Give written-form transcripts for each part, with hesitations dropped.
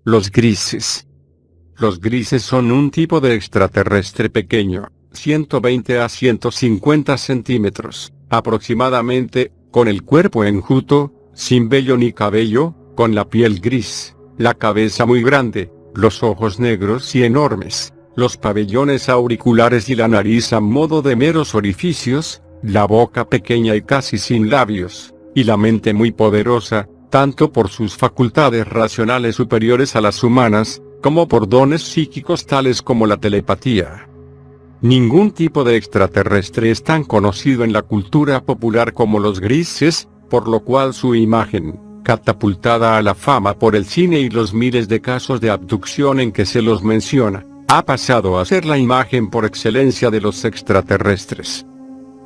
Los grises. Los grises son un tipo de extraterrestre pequeño, 120 a 150 centímetros, aproximadamente, con el cuerpo enjuto, sin vello ni cabello, con la piel gris, la cabeza muy grande, los ojos negros y enormes, los pabellones auriculares y la nariz a modo de meros orificios, la boca pequeña y casi sin labios, y la mente muy poderosa, tanto por sus facultades racionales superiores a las humanas, como por dones psíquicos tales como la telepatía. Ningún tipo de extraterrestre es tan conocido en la cultura popular como los grises, por lo cual su imagen, catapultada a la fama por el cine y los miles de casos de abducción en que se los menciona, ha pasado a ser la imagen por excelencia de los extraterrestres.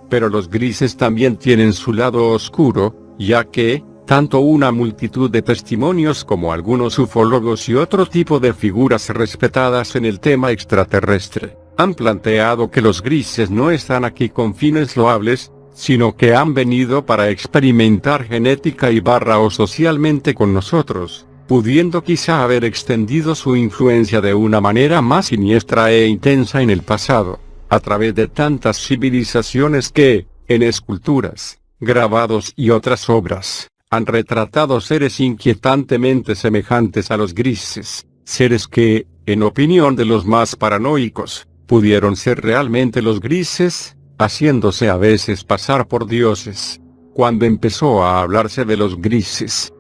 Pero los grises también tienen su lado oscuro, ya que, tanto una multitud de testimonios como algunos ufólogos y otro tipo de figuras respetadas en el tema extraterrestre, han planteado que los grises no están aquí con fines loables, sino que han venido para experimentar genética y o socialmente con nosotros, pudiendo quizá haber extendido su influencia de una manera más siniestra e intensa en el pasado, a través de tantas civilizaciones que, en esculturas, grabados y otras obras, han retratado seres inquietantemente semejantes a los grises, seres que, en opinión de los más paranoicos, pudieron ser realmente los grises, haciéndose a veces pasar por dioses. Cuando empezó a hablarse de los grises,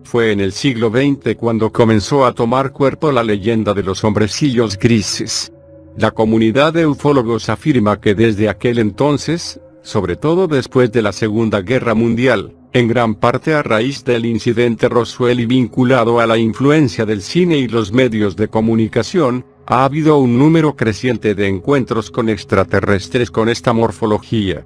fue en el siglo XX cuando comenzó a tomar cuerpo la leyenda de los hombrecillos grises. La comunidad de ufólogos afirma que desde aquel entonces, sobre todo después de la Segunda Guerra Mundial, en gran parte a raíz del incidente Roswell y vinculado a la influencia del cine y los medios de comunicación, ha habido un número creciente de encuentros con extraterrestres con esta morfología.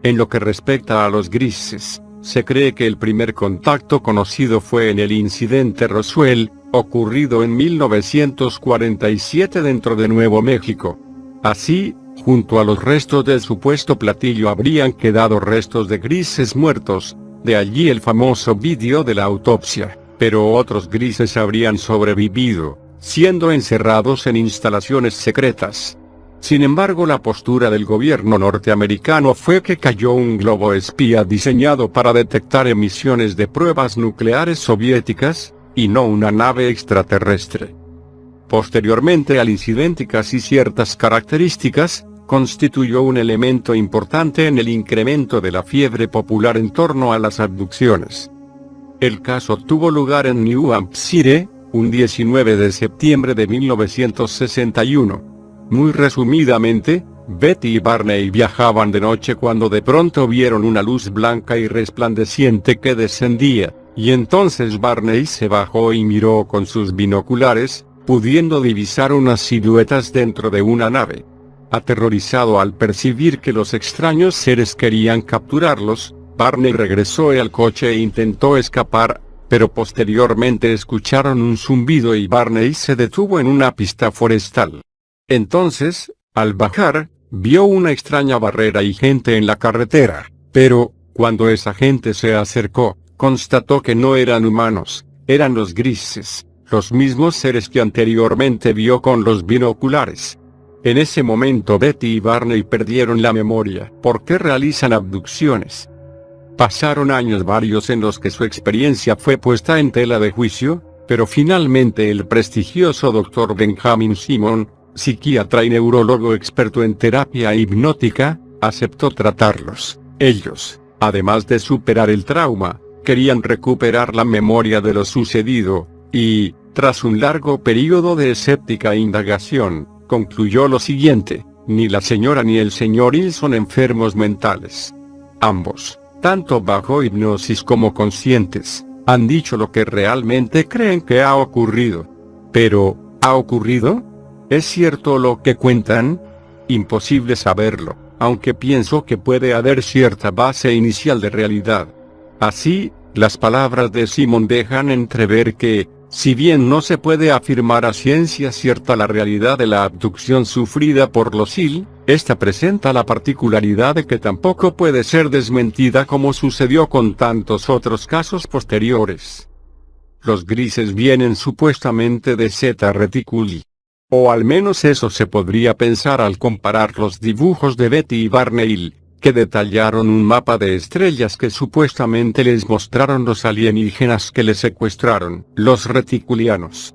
En lo que respecta a los grises, se cree que el primer contacto conocido fue en el incidente Roswell, ocurrido en 1947 dentro de Nuevo México. Así, junto a los restos del supuesto platillo habrían quedado restos de grises muertos, de allí el famoso vídeo de la autopsia, pero otros grises habrían sobrevivido, siendo encerrados en instalaciones secretas. Sin embargo, la postura del gobierno norteamericano fue que cayó un globo espía diseñado para detectar emisiones de pruebas nucleares soviéticas, y no una nave extraterrestre. Posteriormente al incidente, casi ciertas características, constituyó un elemento importante en el incremento de la fiebre popular en torno a las abducciones. El caso tuvo lugar en New Hampshire, un 19 de septiembre de 1961. Muy resumidamente, Betty y Barney viajaban de noche cuando de pronto vieron una luz blanca y resplandeciente que descendía, y entonces Barney se bajó y miró con sus binoculares, pudiendo divisar unas siluetas dentro de una nave. Aterrorizado al percibir que los extraños seres querían capturarlos, Barney regresó al coche e intentó escapar, pero posteriormente escucharon un zumbido y Barney se detuvo en una pista forestal. Entonces, al bajar, vio una extraña barrera y gente en la carretera, pero, cuando esa gente se acercó, constató que no eran humanos, eran los grises, los mismos seres que anteriormente vio con los binoculares. En ese momento Betty y Barney perdieron la memoria. ¿Por qué realizan abducciones? Pasaron años varios en los que su experiencia fue puesta en tela de juicio, pero finalmente el prestigioso Dr. Benjamin Simon, psiquiatra y neurólogo experto en terapia hipnótica, aceptó tratarlos. Ellos, además de superar el trauma, querían recuperar la memoria de lo sucedido, y, tras un largo periodo de escéptica indagación, concluyó lo siguiente: ni la señora ni el señor Hill son enfermos mentales. Ambos, tanto bajo hipnosis como conscientes, han dicho lo que realmente creen que ha ocurrido. Pero, ¿ha ocurrido? ¿Es cierto lo que cuentan? Imposible saberlo, aunque pienso que puede haber cierta base inicial de realidad. Así, las palabras de Simon dejan entrever que, si bien no se puede afirmar a ciencia cierta la realidad de la abducción sufrida por los Hill, esta presenta la particularidad de que tampoco puede ser desmentida como sucedió con tantos otros casos posteriores. Los grises vienen supuestamente de Zeta Reticuli. O al menos eso se podría pensar al comparar los dibujos de Betty y Barney, que detallaron un mapa de estrellas que supuestamente les mostraron los alienígenas que les secuestraron, los reticulianos.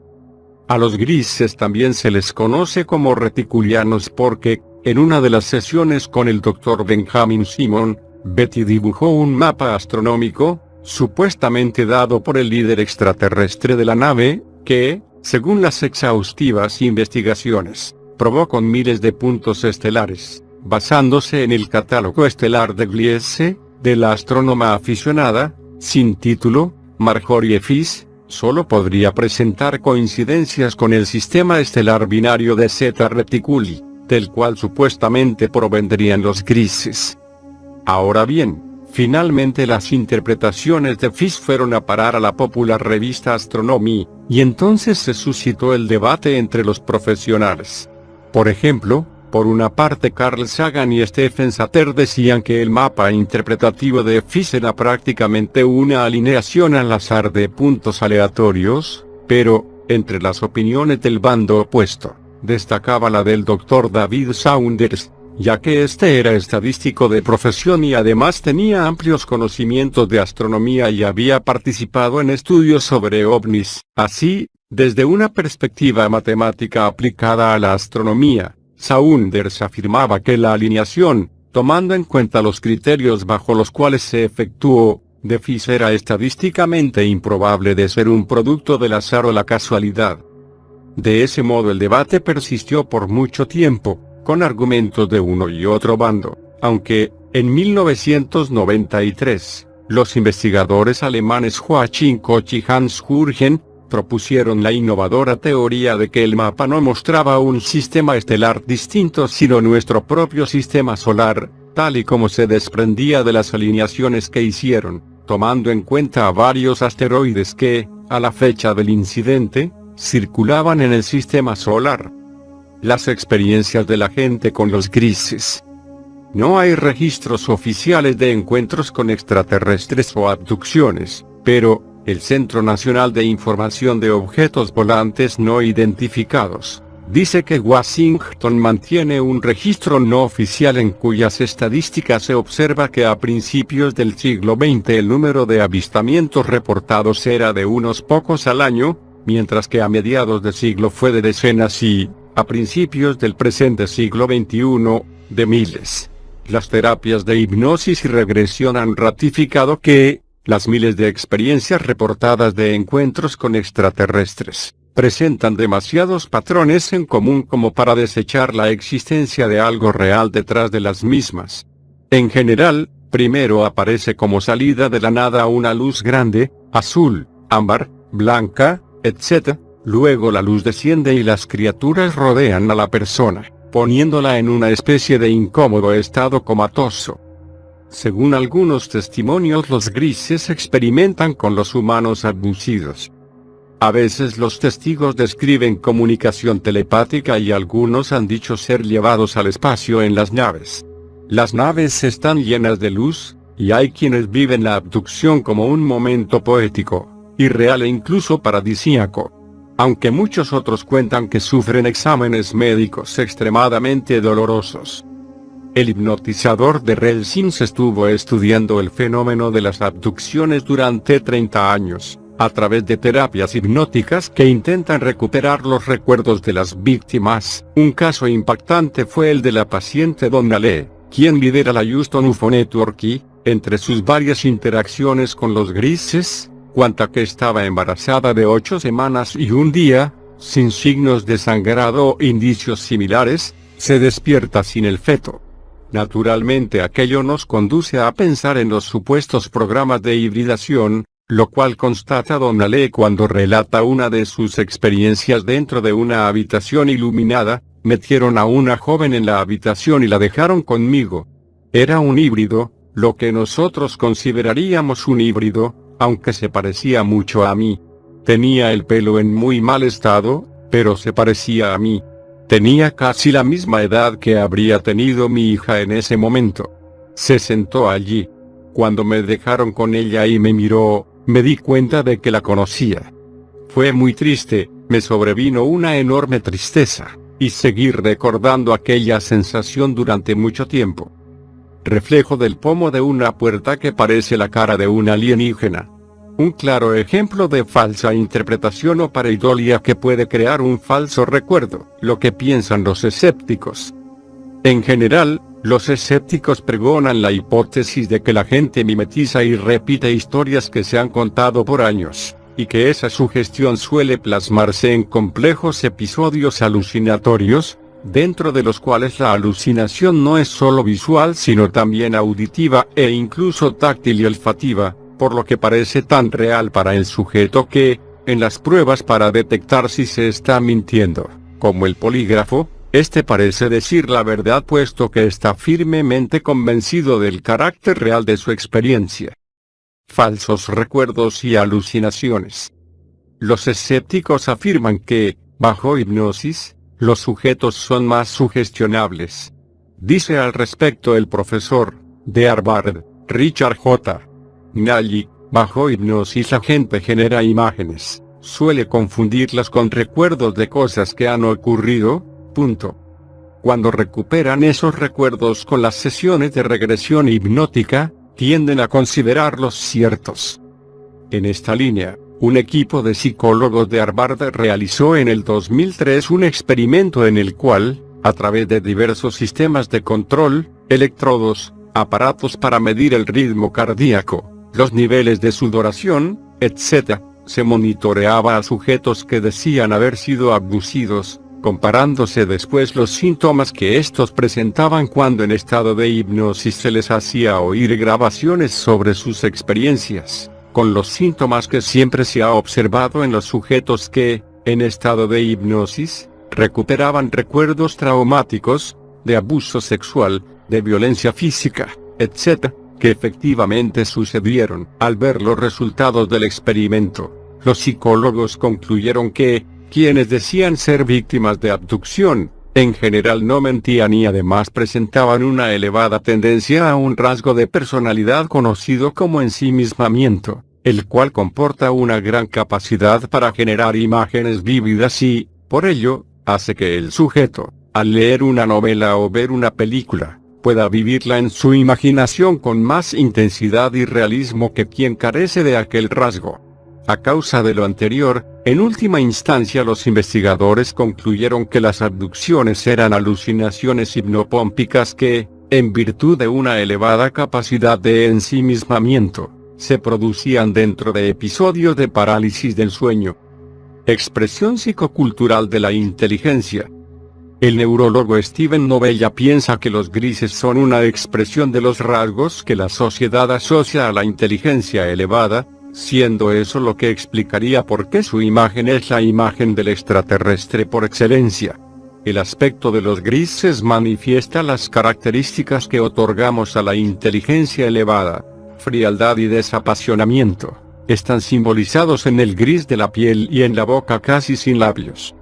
A los grises también se les conoce como reticulianos porque, en una de las sesiones con el Dr. Benjamin Simon, Betty dibujó un mapa astronómico, supuestamente dado por el líder extraterrestre de la nave, que, según las exhaustivas investigaciones, probó con miles de puntos estelares, basándose en el catálogo estelar de Gliese, de la astrónoma aficionada, sin título, Marjorie Fish. Solo podría presentar coincidencias con el sistema estelar binario de Zeta Reticuli, del cual supuestamente provendrían los grises. Ahora bien, finalmente las interpretaciones de Fish fueron a parar a la popular revista Astronomy, y entonces se suscitó el debate entre los profesionales. Por ejemplo, por una parte Carl Sagan y Stephen Sater decían que el mapa interpretativo de Fish era prácticamente una alineación al azar de puntos aleatorios, pero, entre las opiniones del bando opuesto, destacaba la del Dr. David Saunders, ya que este era estadístico de profesión y además tenía amplios conocimientos de astronomía y había participado en estudios sobre ovnis. Así, desde una perspectiva matemática aplicada a la astronomía, Saunders afirmaba que la alineación, tomando en cuenta los criterios bajo los cuales se efectuó, de Fish era estadísticamente improbable de ser un producto del azar o la casualidad. De ese modo el debate persistió por mucho tiempo, con argumentos de uno y otro bando, aunque, en 1993, los investigadores alemanes Joachim Koch y Hans Jürgen propusieron la innovadora teoría de que el mapa no mostraba un sistema estelar distinto sino nuestro propio sistema solar, tal y como se desprendía de las alineaciones que hicieron, tomando en cuenta a varios asteroides que, a la fecha del incidente, circulaban en el sistema solar. Las experiencias de la gente con los grises. No hay registros oficiales de encuentros con extraterrestres o abducciones, pero el Centro Nacional de Información de Objetos Volantes No Identificados dice que Washington mantiene un registro no oficial en cuyas estadísticas se observa que a principios del siglo XX el número de avistamientos reportados era de unos pocos al año, mientras que a mediados de siglo fue de decenas y, a principios del presente siglo XXI, de miles. Las terapias de hipnosis y regresión han ratificado que, las miles de experiencias reportadas de encuentros con extraterrestres, presentan demasiados patrones en común como para desechar la existencia de algo real detrás de las mismas. En general, primero aparece como salida de la nada una luz grande, azul, ámbar, blanca, etc., luego la luz desciende y las criaturas rodean a la persona, poniéndola en una especie de incómodo estado comatoso. Según algunos testimonios, los grises experimentan con los humanos abducidos. A veces los testigos describen comunicación telepática y algunos han dicho ser llevados al espacio en las naves. Las naves están llenas de luz, y hay quienes viven la abducción como un momento poético, irreal e incluso paradisíaco. Aunque muchos otros cuentan que sufren exámenes médicos extremadamente dolorosos. El hipnotizador de Red Sims estuvo estudiando el fenómeno de las abducciones durante 30 años, a través de terapias hipnóticas que intentan recuperar los recuerdos de las víctimas. Un caso impactante fue el de la paciente Donna Lee, quien lidera la Houston UFO Network y, entre sus varias interacciones con los grises, cuenta que estaba embarazada de 8 semanas y un día, sin signos de sangrado o indicios similares, se despierta sin el feto. Naturalmente aquello nos conduce a pensar en los supuestos programas de hibridación, lo cual constata Donna Lee cuando relata una de sus experiencias dentro de una habitación iluminada. Metieron a una joven en la habitación y la dejaron conmigo. Era un híbrido, lo que nosotros consideraríamos un híbrido, aunque se parecía mucho a mí. Tenía el pelo en muy mal estado, pero se parecía a mí. Tenía casi la misma edad que habría tenido mi hija en ese momento. Se sentó allí. Cuando me dejaron con ella y me miró, me di cuenta de que la conocía. Fue muy triste, me sobrevino una enorme tristeza, y seguí recordando aquella sensación durante mucho tiempo. Reflejo del pomo de una puerta que parece la cara de un alienígena. Un claro ejemplo de falsa interpretación o pareidolia que puede crear un falso recuerdo, lo que piensan los escépticos. En general, los escépticos pregonan la hipótesis de que la gente mimetiza y repite historias que se han contado por años, y que esa sugestión suele plasmarse en complejos episodios alucinatorios, dentro de los cuales la alucinación no es solo visual sino también auditiva e incluso táctil y olfativa, por lo que parece tan real para el sujeto que, en las pruebas para detectar si se está mintiendo, como el polígrafo, este parece decir la verdad puesto que está firmemente convencido del carácter real de su experiencia. Falsos recuerdos y alucinaciones. Los escépticos afirman que, bajo hipnosis, los sujetos son más sugestionables. Dice al respecto el profesor de Harvard, Richard J. Nally: bajo hipnosis la gente genera imágenes, suele confundirlas con recuerdos de cosas que han ocurrido. Cuando recuperan esos recuerdos con las sesiones de regresión hipnótica, tienden a considerarlos ciertos. En esta línea, un equipo de psicólogos de Harvard realizó en el 2003 un experimento en el cual, a través de diversos sistemas de control, electrodos, aparatos para medir el ritmo cardíaco, los niveles de sudoración, etc., se monitoreaba a sujetos que decían haber sido abducidos, comparándose después los síntomas que estos presentaban cuando en estado de hipnosis se les hacía oír grabaciones sobre sus experiencias, con los síntomas que siempre se ha observado en los sujetos que, en estado de hipnosis, recuperaban recuerdos traumáticos, de abuso sexual, de violencia física, etc., que efectivamente sucedieron. Al ver los resultados del experimento, los psicólogos concluyeron que, quienes decían ser víctimas de abducción, en general no mentían y además presentaban una elevada tendencia a un rasgo de personalidad conocido como ensimismamiento, el cual comporta una gran capacidad para generar imágenes vívidas y, por ello, hace que el sujeto, al leer una novela o ver una película, pueda vivirla en su imaginación con más intensidad y realismo que quien carece de aquel rasgo. A causa de lo anterior, en última instancia los investigadores concluyeron que las abducciones eran alucinaciones hipnopómpicas que, en virtud de una elevada capacidad de ensimismamiento, se producían dentro de episodios de parálisis del sueño. Expresión psicocultural de la inteligencia. El neurólogo Steven Novella piensa que los grises son una expresión de los rasgos que la sociedad asocia a la inteligencia elevada, siendo eso lo que explicaría por qué su imagen es la imagen del extraterrestre por excelencia. El aspecto de los grises manifiesta las características que otorgamos a la inteligencia elevada: frialdad y desapasionamiento. Están simbolizados en el gris de la piel y en la boca casi sin labios.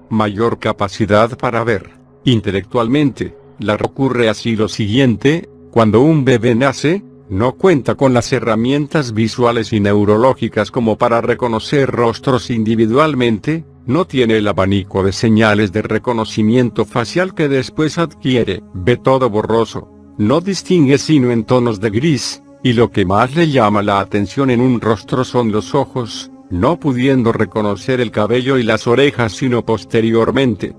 Mayor capacidad para ver. Intelectualmente, la ocurre así lo siguiente: cuando un bebé nace, no cuenta con las herramientas visuales y neurológicas como para reconocer rostros individualmente, no tiene el abanico de señales de reconocimiento facial que después adquiere, ve todo borroso, no distingue sino en tonos de gris, y lo que más le llama la atención en un rostro son los ojos, no pudiendo reconocer el cabello y las orejas sino posteriormente.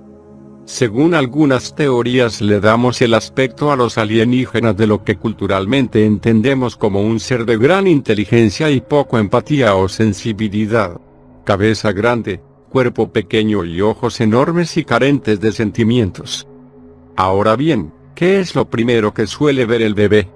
Según algunas teorías le damos el aspecto a los alienígenas de lo que culturalmente entendemos como un ser de gran inteligencia y poco empatía o sensibilidad. Cabeza grande, cuerpo pequeño y ojos enormes y carentes de sentimientos. Ahora bien, ¿qué es lo primero que suele ver el bebé?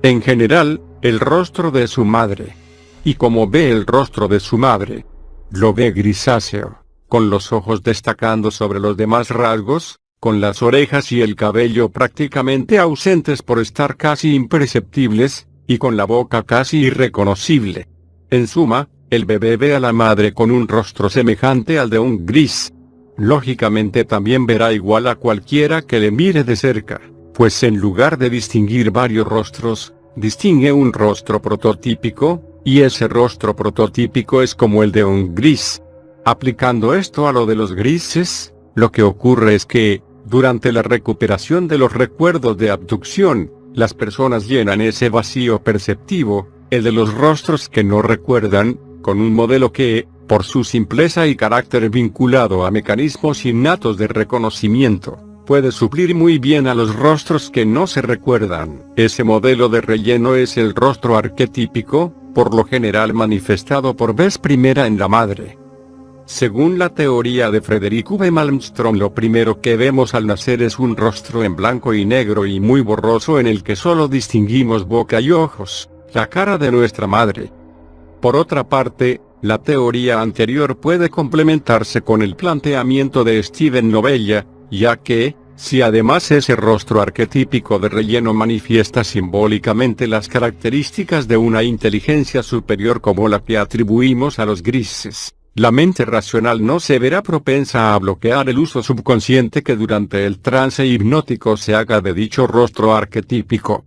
En general, el rostro de su madre. Y como ve el rostro de su madre, lo ve grisáceo, con los ojos destacando sobre los demás rasgos, con las orejas y el cabello prácticamente ausentes por estar casi imperceptibles, y con la boca casi irreconocible. En suma, el bebé ve a la madre con un rostro semejante al de un gris. Lógicamente también verá igual a cualquiera que le mire de cerca, pues en lugar de distinguir varios rostros, distingue un rostro prototípico, y ese rostro prototípico es como el de un gris. Aplicando esto a lo de los grises, lo que ocurre es que, durante la recuperación de los recuerdos de abducción, las personas llenan ese vacío perceptivo, el de los rostros que no recuerdan, con un modelo que, por su simpleza y carácter vinculado a mecanismos innatos de reconocimiento, puede suplir muy bien a los rostros que no se recuerdan. Ese modelo de relleno es el rostro arquetípico, por lo general manifestado por vez primera en la madre. Según la teoría de Frederick V. Malmström, lo primero que vemos al nacer es un rostro en blanco y negro y muy borroso en el que solo distinguimos boca y ojos, la cara de nuestra madre. Por otra parte, la teoría anterior puede complementarse con el planteamiento de Steven Novella, ya que, si además ese rostro arquetípico de relleno manifiesta simbólicamente las características de una inteligencia superior como la que atribuimos a los grises, la mente racional no se verá propensa a bloquear el uso subconsciente que durante el trance hipnótico se haga de dicho rostro arquetípico.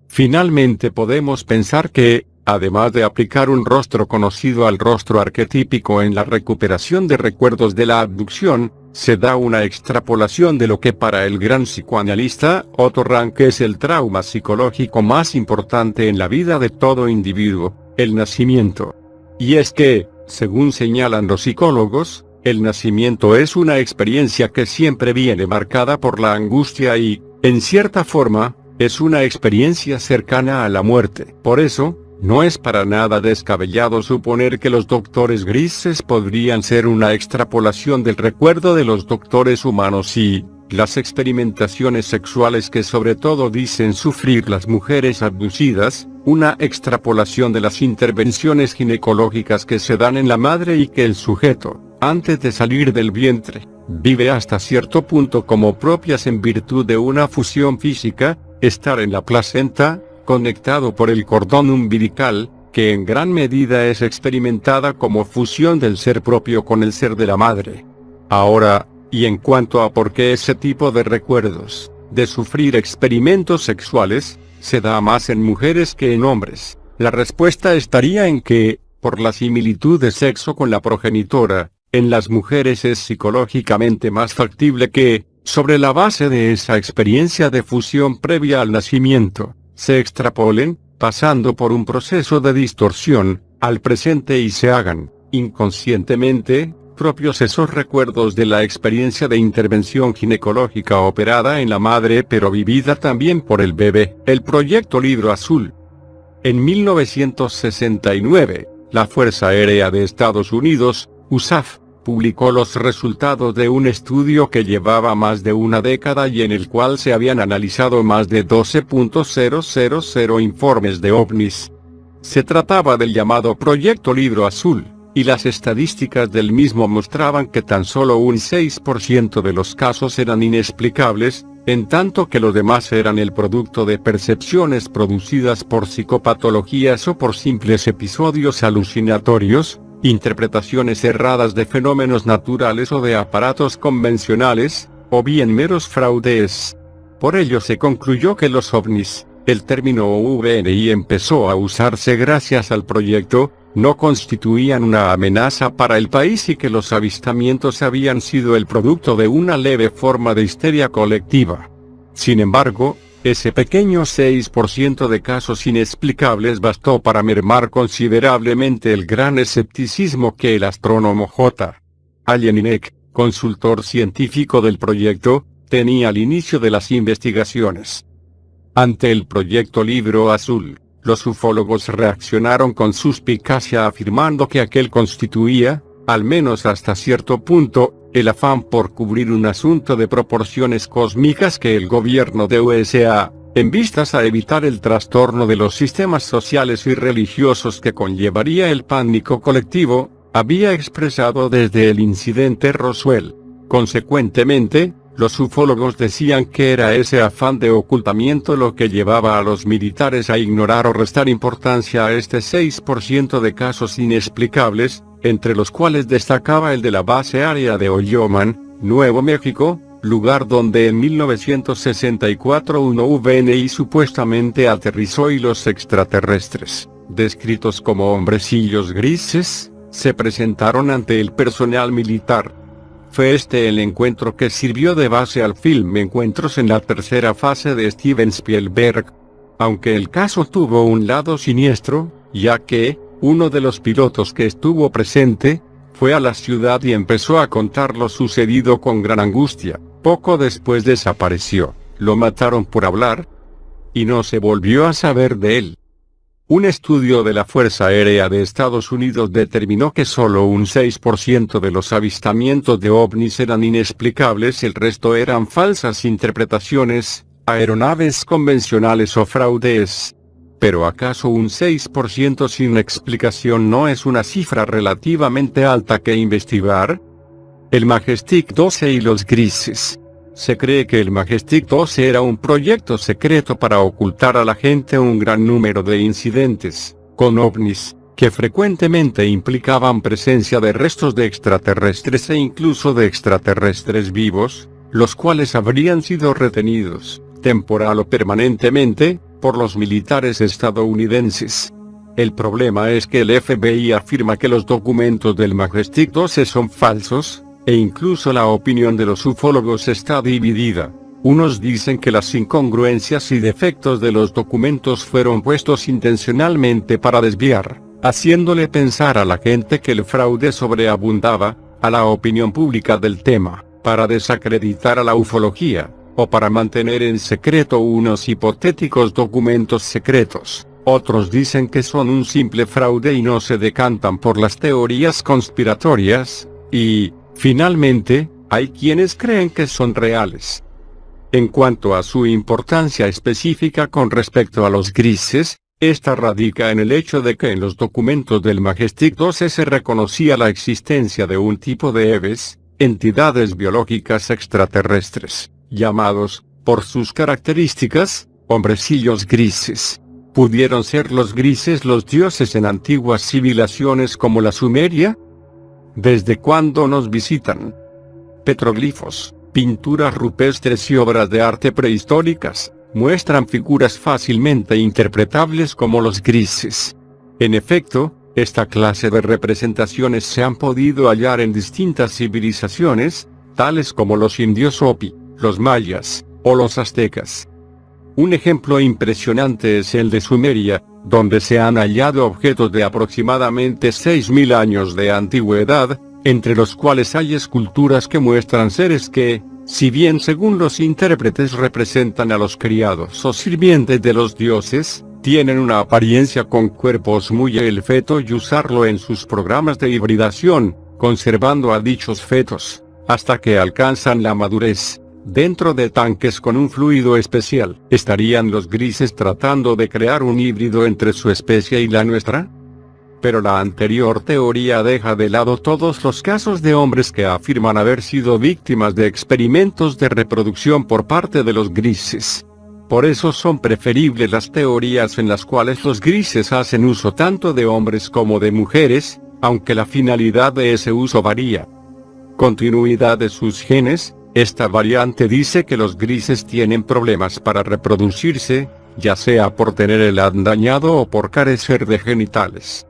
Finalmente podemos pensar que, además de aplicar un rostro conocido al rostro arquetípico en la recuperación de recuerdos de la abducción, se da una extrapolación de lo que para el gran psicoanalista Otto Rank es el trauma psicológico más importante en la vida de todo individuo, el nacimiento. Y es que, según señalan los psicólogos, el nacimiento es una experiencia que siempre viene marcada por la angustia y, en cierta forma, es una experiencia cercana a la muerte. Por eso, no es para nada descabellado suponer que los doctores grises podrían ser una extrapolación del recuerdo de los doctores humanos y, las experimentaciones sexuales que sobre todo dicen sufrir las mujeres abducidas, una extrapolación de las intervenciones ginecológicas que se dan en la madre y que el sujeto, antes de salir del vientre, vive hasta cierto punto como propias en virtud de una fusión física, estar en la placenta, conectado por el cordón umbilical, que en gran medida es experimentada como fusión del ser propio con el ser de la madre. Ahora, y en cuanto a por qué ese tipo de recuerdos, de sufrir experimentos sexuales, se da más en mujeres que en hombres, la respuesta estaría en que, por la similitud de sexo con la progenitora, en las mujeres es psicológicamente más factible que, sobre la base de esa experiencia de fusión previa al nacimiento, se extrapolen, pasando por un proceso de distorsión, al presente y se hagan, inconscientemente, propios esos recuerdos de la experiencia de intervención ginecológica operada en la madre pero vivida también por el bebé. El proyecto Libro Azul. En 1969, la Fuerza Aérea de Estados Unidos, USAF, publicó los resultados de un estudio que llevaba más de una década y en el cual se habían analizado más de 12.000 informes de ovnis. Se trataba del llamado Proyecto Libro Azul, y las estadísticas del mismo mostraban que tan solo un 6% de los casos eran inexplicables, en tanto que los demás eran el producto de percepciones producidas por psicopatologías o por simples episodios alucinatorios, interpretaciones erradas de fenómenos naturales o de aparatos convencionales, o bien meros fraudes. Por ello se concluyó que los ovnis, el término OVNI empezó a usarse gracias al proyecto, no constituían una amenaza para el país y que los avistamientos habían sido el producto de una leve forma de histeria colectiva. Sin embargo, ese pequeño 6% de casos inexplicables bastó para mermar considerablemente el gran escepticismo que el astrónomo J. Allen Hynek, consultor científico del proyecto, tenía al inicio de las investigaciones. Ante el proyecto Libro Azul, los ufólogos reaccionaron con suspicacia afirmando que aquel constituía, al menos hasta cierto punto, el afán por cubrir un asunto de proporciones cósmicas que el gobierno de USA, en vistas a evitar el trastorno de los sistemas sociales y religiosos que conllevaría el pánico colectivo, había expresado desde el incidente Roswell. Consecuentemente, los ufólogos decían que era ese afán de ocultamiento lo que llevaba a los militares a ignorar o restar importancia a este 6% de casos inexplicables, entre los cuales destacaba el de la base aérea de Olloman, Nuevo México, lugar donde en 1964 un OVNI supuestamente aterrizó y los extraterrestres, descritos como hombrecillos grises, se presentaron ante el personal militar. Fue este el encuentro que sirvió de base al filme Encuentros en la tercera fase de Steven Spielberg. Aunque el caso tuvo un lado siniestro, ya que uno de los pilotos que estuvo presente fue a la ciudad y empezó a contar lo sucedido con gran angustia. Poco después desapareció, lo mataron por hablar, y no se volvió a saber de él. Un estudio de la Fuerza Aérea de Estados Unidos determinó que solo un 6% de los avistamientos de ovnis eran inexplicables, el resto eran falsas interpretaciones, aeronaves convencionales o fraudes. ¿Pero acaso un 6% sin explicación no es una cifra relativamente alta que investigar? El Majestic 12 y los grises. Se cree que el Majestic 12 era un proyecto secreto para ocultar a la gente un gran número de incidentes con ovnis, que frecuentemente implicaban presencia de restos de extraterrestres e incluso de extraterrestres vivos, los cuales habrían sido retenidos, temporal o permanentemente, por los militares estadounidenses. El problema es que el FBI afirma que los documentos del Majestic 12 son falsos, e incluso la opinión de los ufólogos está dividida. Unos dicen que las incongruencias y defectos de los documentos fueron puestos intencionalmente para desviar, haciéndole pensar a la gente que el fraude sobreabundaba, a la opinión pública del tema, para desacreditar a la ufología, o para mantener en secreto unos hipotéticos documentos secretos. Otros dicen que son un simple fraude y no se decantan por las teorías conspiratorias, y, finalmente, hay quienes creen que son reales. En cuanto a su importancia específica con respecto a los grises, esta radica en el hecho de que en los documentos del Majestic 12 se reconocía la existencia de un tipo de EVEs, entidades biológicas extraterrestres, llamados, por sus características, hombrecillos grises. ¿Pudieron ser los grises los dioses en antiguas civilizaciones como la Sumeria? ¿Desde cuándo nos visitan? Petroglifos, pinturas rupestres y obras de arte prehistóricas muestran figuras fácilmente interpretables como los grises. En efecto, esta clase de representaciones se han podido hallar en distintas civilizaciones, tales como los indios Hopi, los mayas, o los aztecas. Un ejemplo impresionante es el de Sumeria, donde se han hallado objetos de aproximadamente 6.000 años de antigüedad, entre los cuales hay esculturas que muestran seres que, si bien según los intérpretes representan a los criados o sirvientes de los dioses, tienen una apariencia con cuerpos muy el feto y usarlo en sus programas de hibridación, conservando a dichos fetos, hasta que alcanzan la madurez, dentro de tanques con un fluido especial. ¿Estarían los grises tratando de crear un híbrido entre su especie y la nuestra? Pero la anterior teoría deja de lado todos los casos de hombres que afirman haber sido víctimas de experimentos de reproducción por parte de los grises. Por eso son preferibles las teorías en las cuales los grises hacen uso tanto de hombres como de mujeres, aunque la finalidad de ese uso varía. Continuidad de sus genes. Esta variante dice que los grises tienen problemas para reproducirse, ya sea por tener el ADN dañado o por carecer de genitales.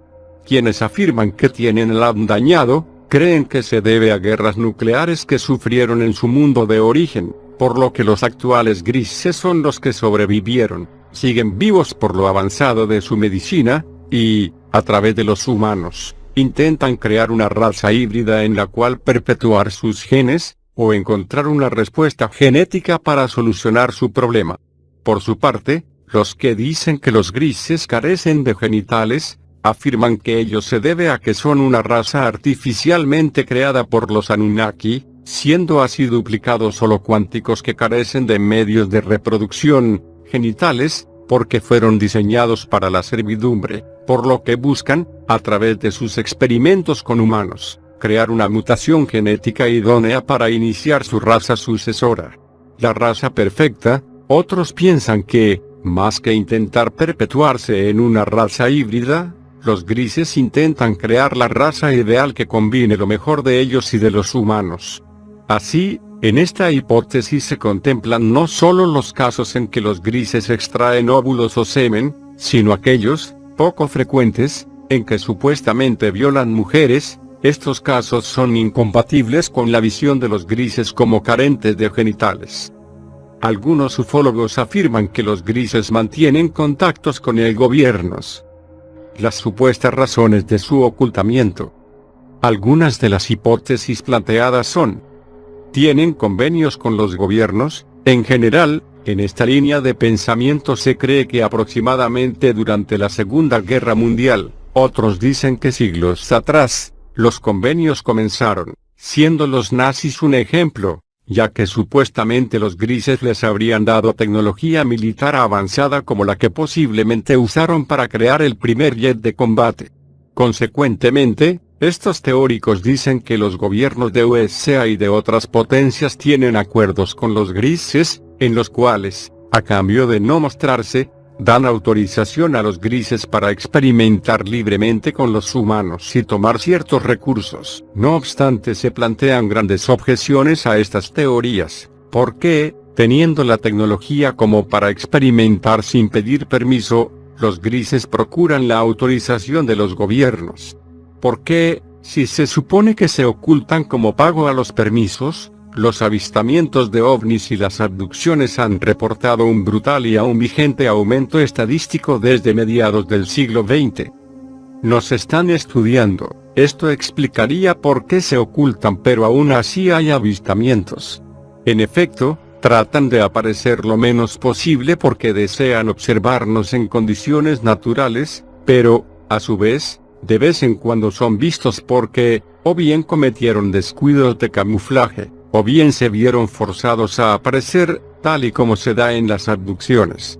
Quienes afirman que tienen el ADN dañado, creen que se debe a guerras nucleares que sufrieron en su mundo de origen, por lo que los actuales grises son los que sobrevivieron, siguen vivos por lo avanzado de su medicina, y, a través de los humanos, intentan crear una raza híbrida en la cual perpetuar sus genes, o encontrar una respuesta genética para solucionar su problema. Por su parte, los que dicen que los grises carecen de genitales, afirman que ello se debe a que son una raza artificialmente creada por los Anunnaki, siendo así duplicados solo cuánticos que carecen de medios de reproducción genitales, porque fueron diseñados para la servidumbre, por lo que buscan, a través de sus experimentos con humanos, crear una mutación genética idónea para iniciar su raza sucesora. La raza perfecta. Otros piensan que, más que intentar perpetuarse en una raza híbrida, los grises intentan crear la raza ideal que combine lo mejor de ellos y de los humanos. Así, en esta hipótesis se contemplan no solo los casos en que los grises extraen óvulos o semen, sino aquellos, poco frecuentes, en que supuestamente violan mujeres. Estos casos son incompatibles con la visión de los grises como carentes de genitales. Algunos ufólogos afirman que los grises mantienen contactos con el gobierno. Las supuestas razones de su ocultamiento. Algunas de las hipótesis planteadas son: tienen convenios con los gobiernos. En general, en esta línea de pensamiento se cree que aproximadamente durante la Segunda Guerra Mundial, otros dicen que siglos atrás, los convenios comenzaron, siendo los nazis un ejemplo, ya que supuestamente los grises les habrían dado tecnología militar avanzada como la que posiblemente usaron para crear el primer jet de combate. Consecuentemente, estos teóricos dicen que los gobiernos de USA y de otras potencias tienen acuerdos con los grises, en los cuales, a cambio de no mostrarse, dan autorización a los grises para experimentar libremente con los humanos y tomar ciertos recursos. No obstante, se plantean grandes objeciones a estas teorías. ¿Por qué, teniendo la tecnología como para experimentar sin pedir permiso, los grises procuran la autorización de los gobiernos? ¿Por qué, si se supone que se ocultan como pago a los permisos, los avistamientos de ovnis y las abducciones han reportado un brutal y aún vigente aumento estadístico desde mediados del siglo XX? Nos están estudiando. Esto explicaría por qué se ocultan, pero aún así hay avistamientos. En efecto, tratan de aparecer lo menos posible porque desean observarnos en condiciones naturales, pero, a su vez en cuando son vistos porque, o bien cometieron descuidos de camuflaje, o bien se vieron forzados a aparecer, tal y como se da en las abducciones.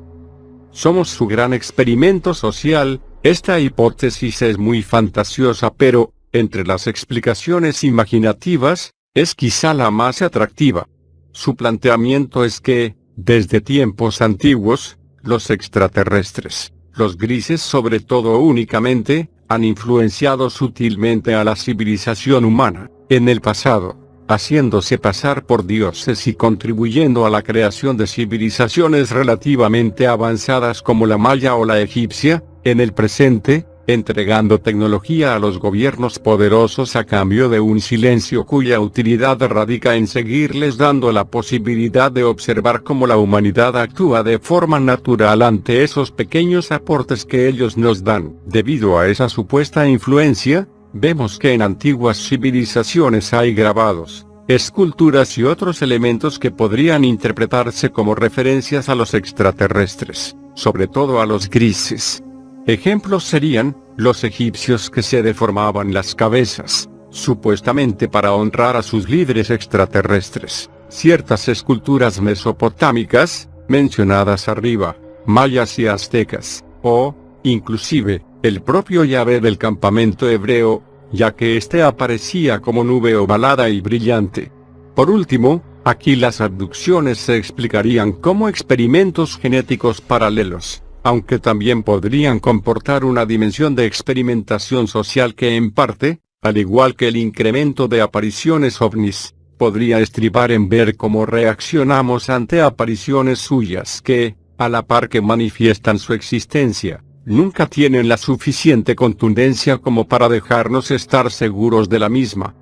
Somos su gran experimento social. Esta hipótesis es muy fantasiosa, pero, entre las explicaciones imaginativas, es quizá la más atractiva. Su planteamiento es que, desde tiempos antiguos, los extraterrestres, los grises sobre todo únicamente, han influenciado sutilmente a la civilización humana, en el pasado, haciéndose pasar por dioses y contribuyendo a la creación de civilizaciones relativamente avanzadas como la maya o la egipcia, en el presente, entregando tecnología a los gobiernos poderosos a cambio de un silencio cuya utilidad radica en seguirles dando la posibilidad de observar cómo la humanidad actúa de forma natural ante esos pequeños aportes que ellos nos dan. Debido a esa supuesta influencia, vemos que en antiguas civilizaciones hay grabados, esculturas y otros elementos que podrían interpretarse como referencias a los extraterrestres, sobre todo a los grises. Ejemplos serían, los egipcios que se deformaban las cabezas, supuestamente para honrar a sus líderes extraterrestres, ciertas esculturas mesopotámicas, mencionadas arriba, mayas y aztecas, o, inclusive, el propio Yahvé del campamento hebreo, ya que éste aparecía como nube ovalada y brillante. Por último, aquí las abducciones se explicarían como experimentos genéticos paralelos, aunque también podrían comportar una dimensión de experimentación social que en parte, al igual que el incremento de apariciones ovnis, podría estribar en ver cómo reaccionamos ante apariciones suyas que, a la par que manifiestan su existencia, nunca tienen la suficiente contundencia como para dejarnos estar seguros de la misma.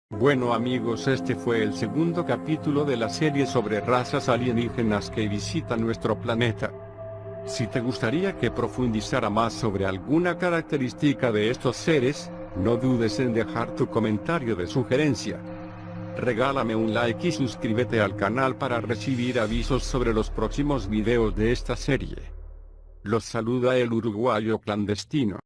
Bueno amigos, este fue el segundo capítulo de la serie sobre razas alienígenas que visitan nuestro planeta. Si te gustaría que profundizara más sobre alguna característica de estos seres, no dudes en dejar tu comentario de sugerencia. Regálame un like y suscríbete al canal para recibir avisos sobre los próximos videos de esta serie. Los saluda el uruguayo clandestino.